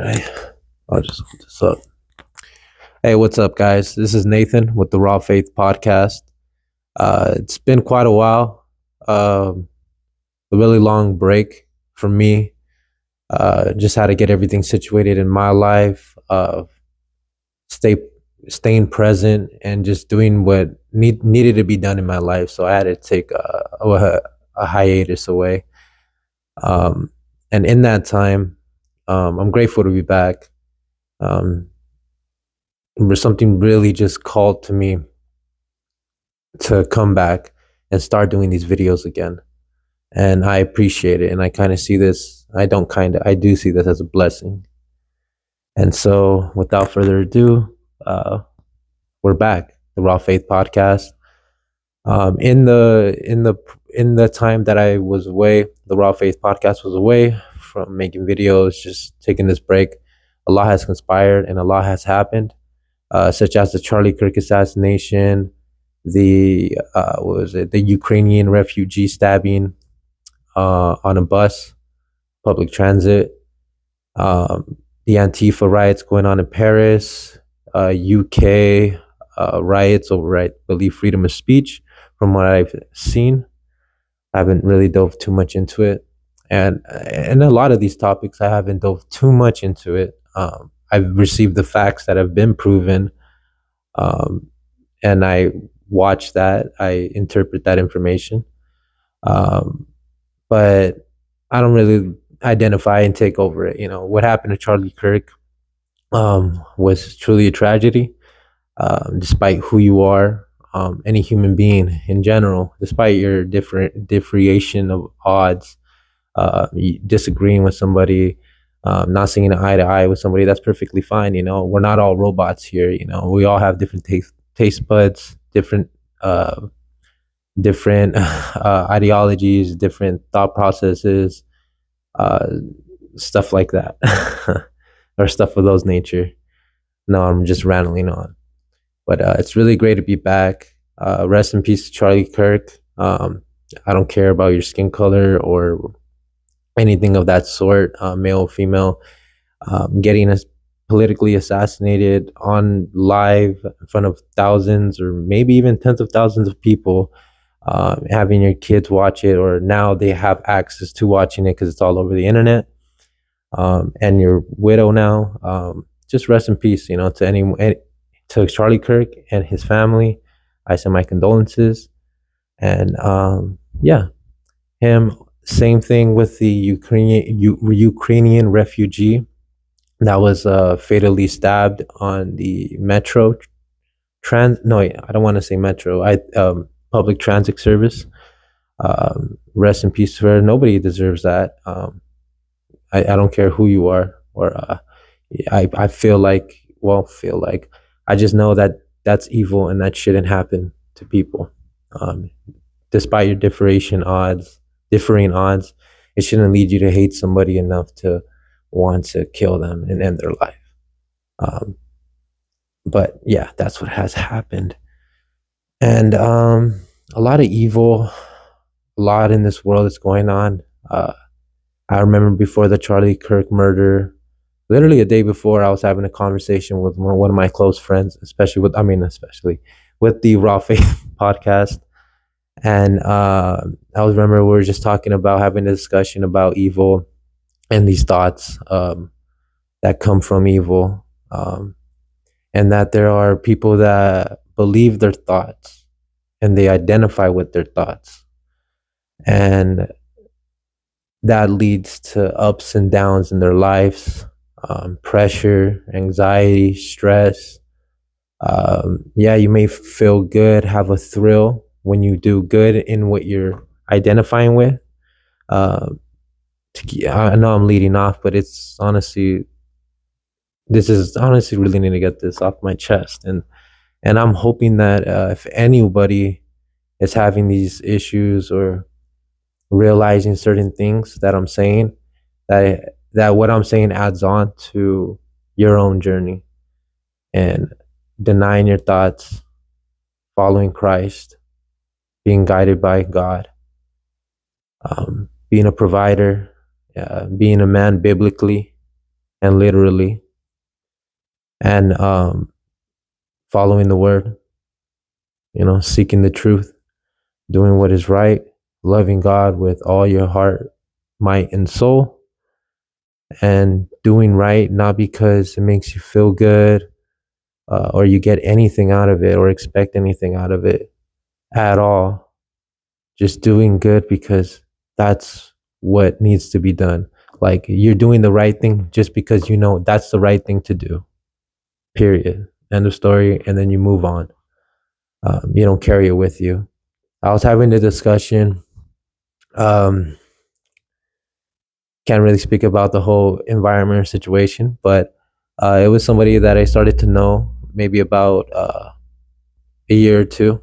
Hey, I'll just hold this up. Hey, what's up, guys? This is Nathan with the Raw Faith Podcast. It's been quite a while, a really long break for me. Just had to get everything situated in my life, stay staying present, and just doing what needed to be done in my life. So I had to take a hiatus away. Um, and in that time, I'm grateful to be back. Um, Something really just called to me to come back and start doing these videos again. And I appreciate it. And I kind of see this, I do see this as a blessing. And so without further ado, uh, we're back, the Raw Faith Podcast. In the time that I was away, the Raw Faith Podcast was away from making videos, just taking this break. A lot has conspired and a lot has happened, such as the Charlie Kirk assassination, the what was it, the Ukrainian refugee stabbing on a bus, public transit, the Antifa riots going on in Paris, UK riots over, I believe, freedom of speech. From what I've seen, I haven't really dove too much into it, and a lot of these topics I haven't dove too much into it. I've received the facts that have been proven, um, and I watch that, I interpret that information. Um, but I don't really identify and take over it. What happened to Charlie Kirk was truly a tragedy. Despite who you are, any human being in general, despite your different differentiation of odds, disagreeing with somebody, not seeing eye to eye with somebody, that's perfectly fine. We're not all robots here. We all have different taste buds, uh, different ideologies, different thought processes, uh, stuff like that, or stuff of those nature. No, I'm just rambling on. But it's really great to be back. Rest in peace to Charlie Kirk. I don't care about your skin color or anything of that sort, male, female. Getting us politically assassinated on live in front of thousands or maybe even tens of thousands of people, having your kids watch it, or now they have access to watching it because it's all over the internet, and your widow now. Just rest in peace, to anyone, to Charlie Kirk and his family. I send my condolences, and yeah, him. Same thing with the Ukrainian refugee that was fatally stabbed on the metro trans. No, I don't want to say metro. Public transit service. Rest in peace to her. Nobody deserves that. I don't care who you are, or I feel like I just know that that's evil and that shouldn't happen to people. Um, Despite your differing odds, it shouldn't lead you to hate somebody enough to want to kill them and end their life. Um, but yeah, that's what has happened, and a lot of evil, a lot in this world is going on. I remember before the Charlie Kirk murder, literally a day before, I was having a conversation with one of my close friends, especially with the Raw Faith podcast. And I was remember we were just talking about having a discussion about evil and these thoughts that come from evil, and that there are people that believe their thoughts and they identify with their thoughts, and that leads to ups and downs in their lives, pressure, anxiety, stress. Yeah, you may feel good, have a thrill when you do good in what you're identifying with. Uh, I know I'm leading off, but this is honestly really need to get this off my chest, and I'm hoping that if anybody is having these issues or realizing certain things that I'm saying, that what I'm saying adds on to your own journey, and denying your thoughts, following Christ, being guided by God, being a provider, being a man biblically, and literally, and following the word, seeking the truth, doing what is right, loving God with all your heart, might, and soul, and doing right not because it makes you feel good, or you get anything out of it or expect anything out of it at all. Just doing good because that's what needs to be done. Like, you're doing the right thing just because that's the right thing to do. Period. End of story. And then you move on. You don't carry it with you. I was having a discussion. Um, can't really speak about the whole environment or situation, but it was somebody that I started to know maybe about a year or two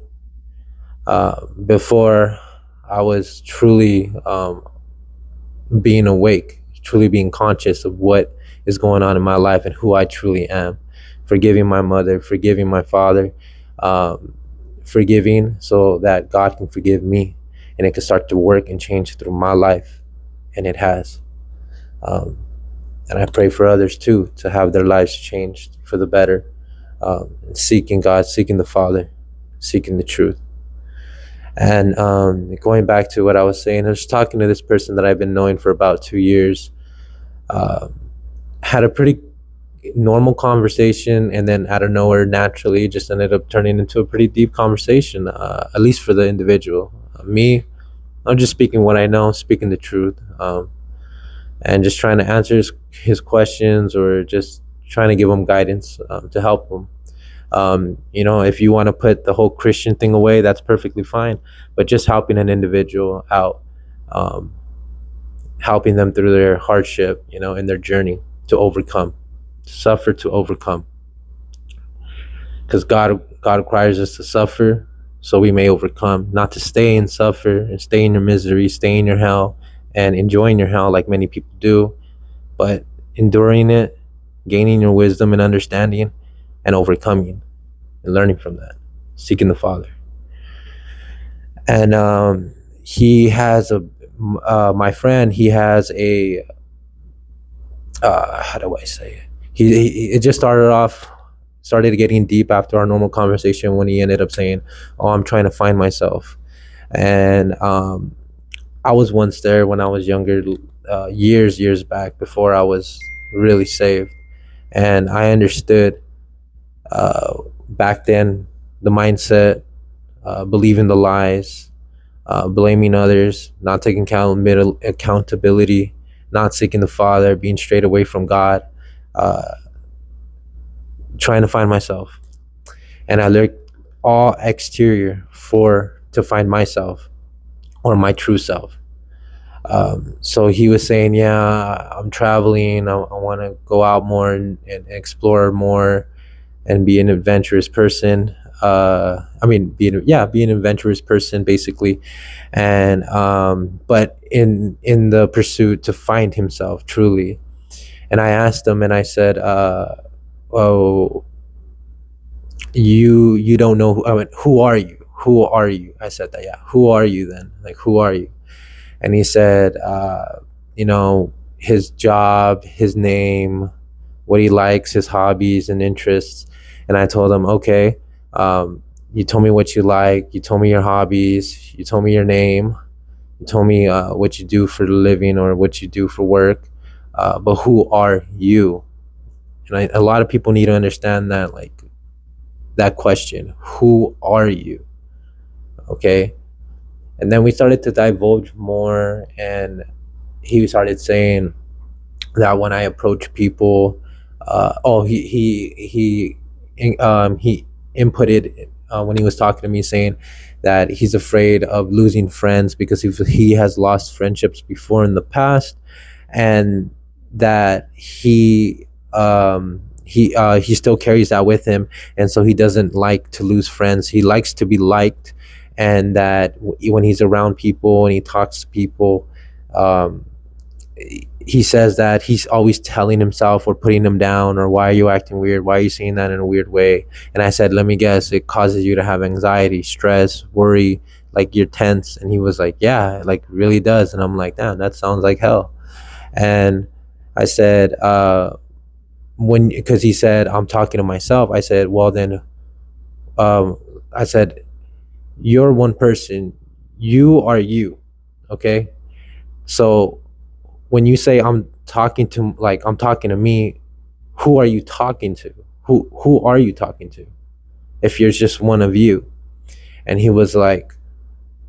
before I was truly being awake, truly being conscious of what is going on in my life and who I truly am. Forgiving my mother, forgiving my father, um, forgiving so that God can forgive me and it can start to work and change through my life. And it has. Um, and I pray for others too to have their lives changed for the better. Seeking God, seeking the Father, seeking the truth. And going back to what I was saying, I was talking to this person that I've been knowing for about 2 years. Uh, had a pretty normal conversation, and then out of nowhere, naturally, just ended up turning into a pretty deep conversation. At least for the individual. Me, I'm just speaking what I know, speaking the truth, and just trying to answer his questions, or just trying to give him guidance to help him. If you want to put the whole Christian thing away, that's perfectly fine. But just helping an individual out, um, helping them through their hardship, in their journey to overcome, suffer to overcome. Because God requires us to suffer so we may overcome, not to stay and suffer and stay in your misery, stay in your hell, and enjoying your hell like many people do, but enduring it, gaining your wisdom and understanding, and overcoming and learning from that, seeking the Father. And he has my friend, he has a, how do I say it? It just started getting deep after our normal conversation when he ended up saying, "Oh, I'm trying to find myself." And I was once there when I was younger, years back before I was really saved, and I understood back then the mindset, believing the lies, blaming others, not taking accountability, not seeking the Father, being straight away from God, uh, trying to find myself. And I looked all exterior to find myself or my true self. So he was saying, yeah, I'm traveling. I want to go out more and explore more and be an adventurous person. Be an adventurous person basically. And but in the pursuit to find himself truly. And I asked him, and I said, "Oh, you don't know who? I went, who are you? Who are you?" I said that. Yeah, who are you then? Like, who are you? And he said, his job, his name, what he likes, his hobbies and interests. And I told him, okay, you told me what you like, you told me your hobbies, you told me your name, you told me what you do for a living or what you do for work, but who are you? And a lot of people need to understand that, like, that question, who are you? Okay. And then we started to divulge more, and he started saying that when I approach people, he inputted when he was talking to me, saying that he's afraid of losing friends because he has lost friendships before in the past, and that he still carries that with him, and so he doesn't like to lose friends. He likes to be liked, and that when he's around people and he talks to people, um, he says that he's always telling himself or putting them down, or why are you acting weird, why are you saying that in a weird way? And I said, let me guess, it causes you to have anxiety, stress, worry, like you're tense. And he was like, yeah, like really does. And I'm like, damn, that sounds like hell. And I said, when, because he said I'm talking to myself, I said, well then, um, I said, you're one person, you are you, okay? So when you say I'm talking to me, who are you talking to? Who are you talking to? If you're just one of you. And he was like,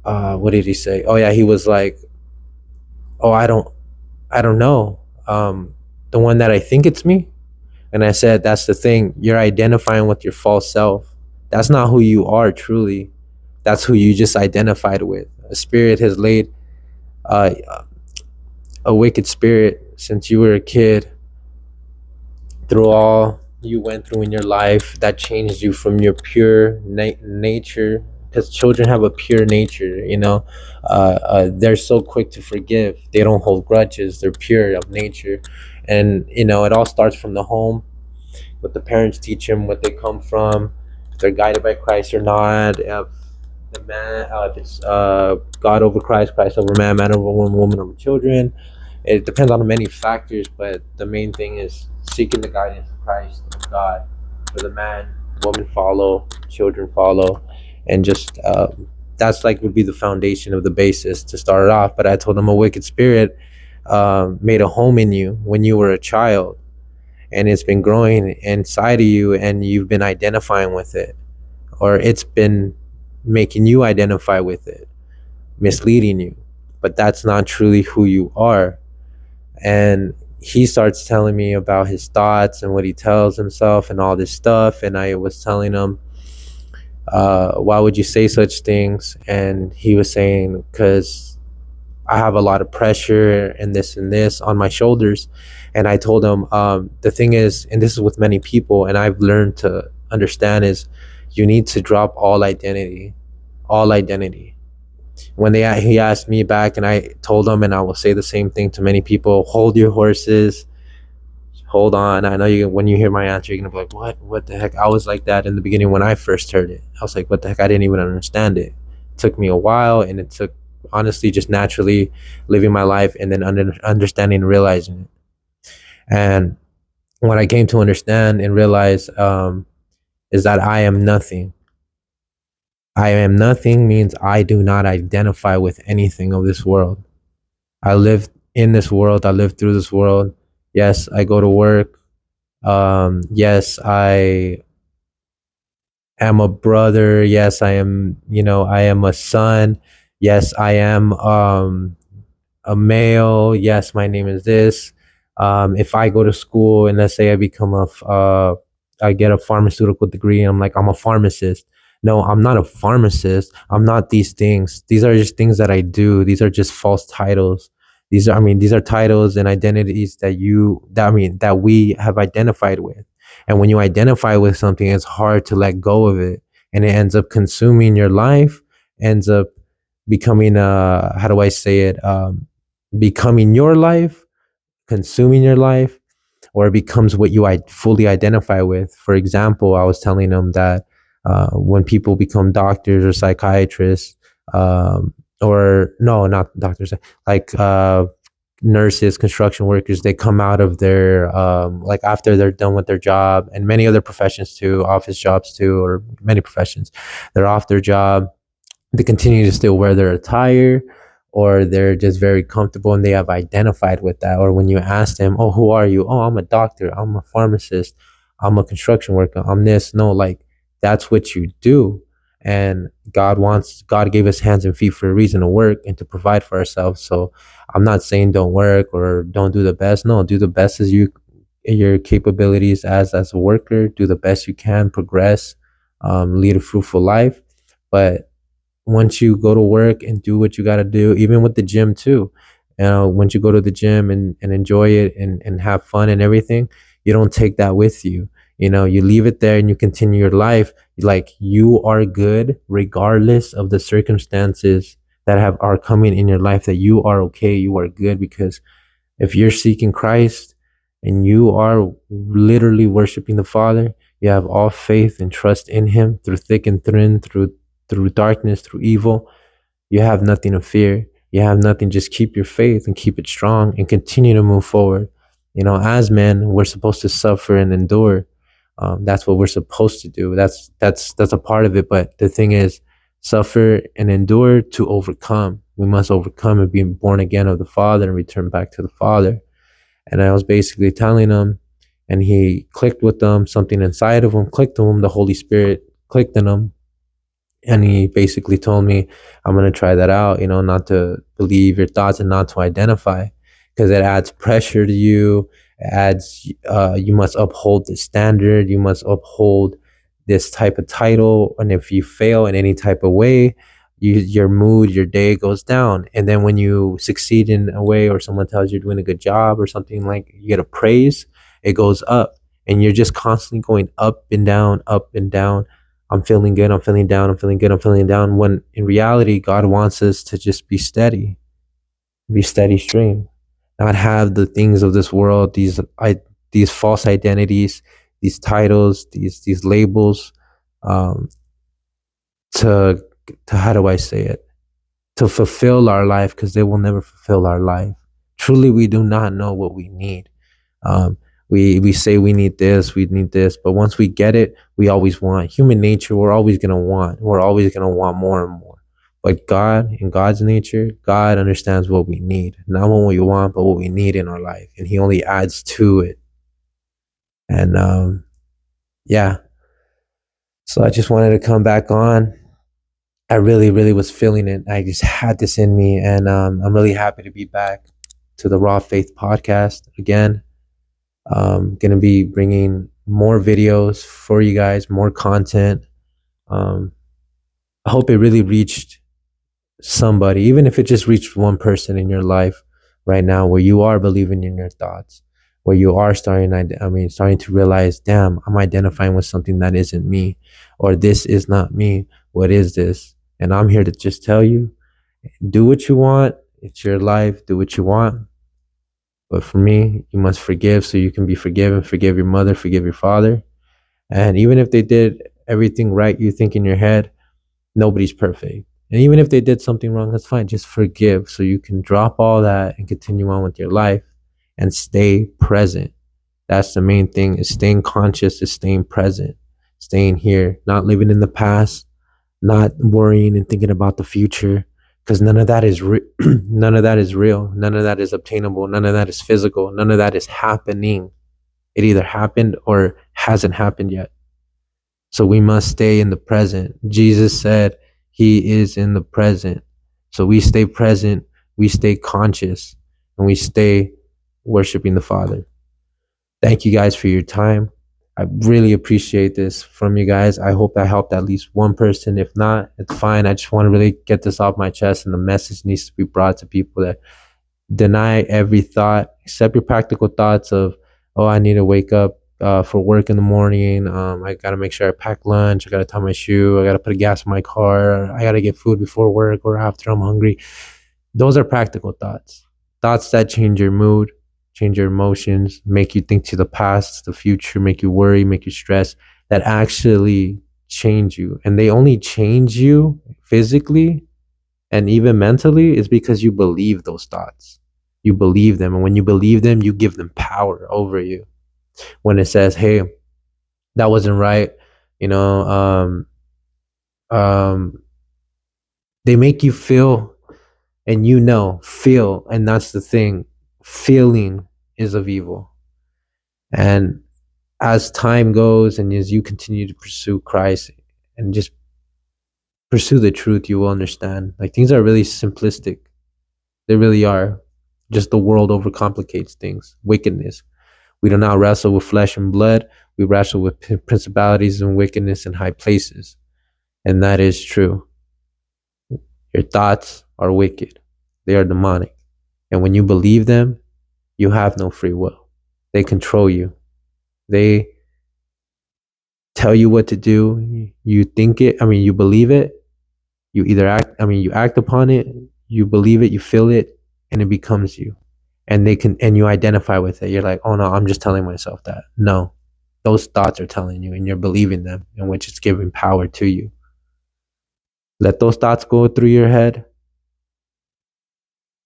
what did he say? Oh yeah, he was like, oh, I don't know. The one that I think it's me. And I said, that's the thing. You're identifying with your false self. That's not who you are truly. That's who you just identified with. A spirit has laid, uh, a wicked spirit since you were a kid, through all you went through in your life, that changed you from your pure nature. Because children have a pure nature, they're so quick to forgive. They don't hold grudges. They're pure of nature. And it all starts from the home. What the parents teach them, what they come from, if they're guided by Christ or not. If it's God over Christ, Christ over man, man over woman, woman over children. It depends on many factors, but the main thing is seeking the guidance of Christ, of God. For the man, woman follow, children follow, and just that's like would be the foundation of the basis to start it off. But I told him a wicked spirit made a home in you when you were a child, and it's been growing inside of you, and you've been identifying with it, or it's been making you identify with it, misleading you. But that's not truly who you are. And he starts telling me about his thoughts and what he tells himself and all this stuff. And I was telling him, why would you say such things? And he was saying, because I have a lot of pressure and this on my shoulders. And I told him, the thing is, and this is with many people, and I've learned to understand, is you need to drop all identity. All identity. When he asked me back, and I told him, and I will say the same thing to many people: hold your horses, hold on. I know you, when you hear my answer, you're gonna be like, what the heck? I was like that in the beginning when I first heard it. I was like, what the heck? I didn't even understand it. It took me a while, and it took, honestly, just naturally living my life and then understanding and realizing it. And what I came to understand and realize, is that I am nothing. I am nothing means I do not identify with anything of this world. I live in this world. I live through this world. Yes, I go to work. Yes, I am a brother. Yes, I am a son. Yes, I am a male. Yes, my name is this. If I go to school and let's say I get a pharmaceutical degree, and I'm like, I'm a pharmacist. No, I'm not a pharmacist. I'm not these things. These are just things that I do. These are just false titles. These are titles and identities that we have identified with. And when you identify with something, it's hard to let go of it, and it ends up consuming your life. Ends up becoming how do I say it? Becoming your life, consuming your life, or it becomes what you fully identify with. For example, I was telling them that when people become doctors or psychiatrists, or no, not doctors, like nurses, construction workers, they come out of their like after they're done with their job, and many other professions too, office jobs too, or many professions, they're off their job, they continue to still wear their attire, or they're just very comfortable and they have identified with that. Or when you ask them, oh, who are you? Oh, I'm a doctor, I'm a pharmacist, I'm a construction worker, I'm this. No, like, that's what you do. And God gave us hands and feet for a reason, to work and to provide for ourselves. So I'm not saying don't work or don't do the best. No, do the best as your capabilities as a worker. Do the best you can, progress, lead a fruitful life. But once you go to work and do what you got to do, even with the gym too, once you go to the gym and enjoy it and have fun and everything, you don't take that with you. You leave it there and you continue your life. Like, you are good regardless of the circumstances that are coming in your life, that you are okay, you are good, because if you're seeking Christ and you are literally worshiping the Father, you have all faith and trust in Him through thick and thin, through darkness, through evil. You have nothing to fear. You have nothing. Just keep your faith and keep it strong and continue to move forward. As men, we're supposed to suffer and endure. That's what we're supposed to do. That's a part of it. But the thing is, suffer and endure to overcome. We must overcome and be born again of the Father and return back to the Father. And I was basically telling him, and he clicked with them. Something inside of him clicked to him. The Holy Spirit clicked in him, and he basically told me, I'm going to try that out, not to believe your thoughts and not to identify, because it adds pressure to you. It adds, you must uphold the standard. You must uphold this type of title. And if you fail in any type of way, your mood, your day goes down. And then when you succeed in a way, or someone tells you you're doing a good job or something, like you get a praise, it goes up. And you're just constantly going up and down, up and down. I'm feeling good, I'm feeling down, I'm feeling good, I'm feeling down. When in reality, God wants us to just be steady stream, not have the things of this world, these false identities, these titles, these labels, um, to how do I say it? To fulfill our life, because they will never fulfill our life. Truly, we do not know what we need. Um, we say we need this, but once we get it, we always want. Human nature, we're always gonna want. We're always gonna want more and more. But God, in God's nature, God understands what we need, not what we want, but what we need in our life, and He only adds to it. And yeah, so I just wanted to come back on. I really, really was feeling it. I just had this in me, and I'm really happy to be back to the Raw Faith podcast again. Going to be bringing more videos for you guys, more content. I hope it really reached somebody, even if it just reached one person in your life right now, where you are believing in your thoughts, where you are starting to realize, damn, I'm identifying with something that isn't me, or this is not me. What is this? And I'm here to just tell you, do what you want. It's your life. Do what you want. But for me, you must forgive so you can be forgiven. Forgive your mother, forgive your father. And even if they did everything right, you think in your head, nobody's perfect. And even if they did something wrong, that's fine. Just forgive so you can drop all that and continue on with your life and stay present. That's the main thing, is staying conscious, is staying present, staying here, not living in the past, not worrying and thinking about the future, because none of that is none of that is real. None of that is obtainable. None of that is physical. None of that is happening. It either happened or hasn't happened yet. So we must stay in the present. Jesus said He is in the present. So we stay present, we stay conscious, and we stay worshiping the Father. Thank you guys for your time. I really appreciate this from you guys. I hope I helped at least one person. If not, it's fine. I just want to really get this off my chest, and the message needs to be brought to people that deny every thought, except your practical thoughts of, oh, I need to wake up for work in the morning. I got to make sure I pack lunch. I got to tie my shoe. I got to put gas in my car. I got to get food before work or after I'm hungry. Those are practical thoughts. Thoughts that change your mood, change your emotions, make you think to the past, the future, make you worry, make you stress, that actually change you. And they only change you physically and even mentally is because you believe those thoughts. You believe them. And when you believe them, you give them power over you. When it says, hey, that wasn't right, you know, they make you feel, and feel. And that's the thing. Feeling is of evil. And as time goes and as you continue to pursue Christ and just pursue the truth, you will understand. Like, things are really simplistic. They really are. Just the world overcomplicates things. Wickedness. We do not wrestle with flesh and blood. We wrestle with principalities and wickedness in high places. And that is true. Your thoughts are wicked. They are demonic. And when you believe them, you have no free will. They control you. They tell you what to do. You think it. You believe it. You either you act upon it. You believe it. You feel it, and it becomes you. And you identify with it. You're like, oh no, I'm just telling myself that. No, those thoughts are telling you, and you're believing them, in which it's giving power to you. Let those thoughts go through your head.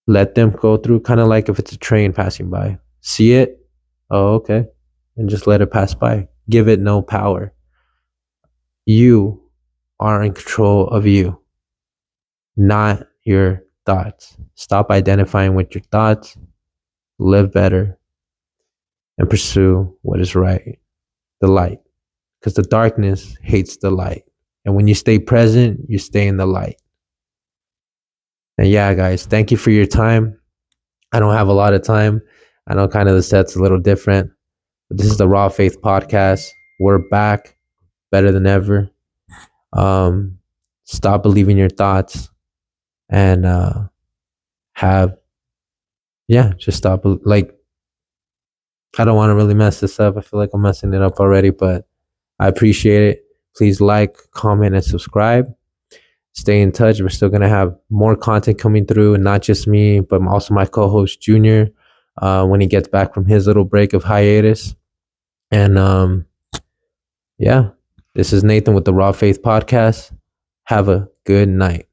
Let them go through, kind of like if it's a train passing by. See it, Oh, okay. And just let it pass by. Give it no power. You are in control of you, not your thoughts. Stop identifying with your thoughts, live better, and pursue what is right, the light. Because the darkness hates the light. And when you stay present, you stay in the light. And yeah, guys, thank you for your time. I don't have a lot of time. I know kind of the set's a little different, but this is the Raw Faith Podcast. We're back better than ever. Stop believing your thoughts and just stop. Like, I don't want to really mess this up. I feel like I'm messing it up already, but I appreciate it. Please like, comment, and subscribe. Stay in touch. We're still going to have more content coming through, and not just me, but also my co-host Junior when he gets back from his little break of hiatus. And this is Nathan with the Raw Faith Podcast. Have a good night.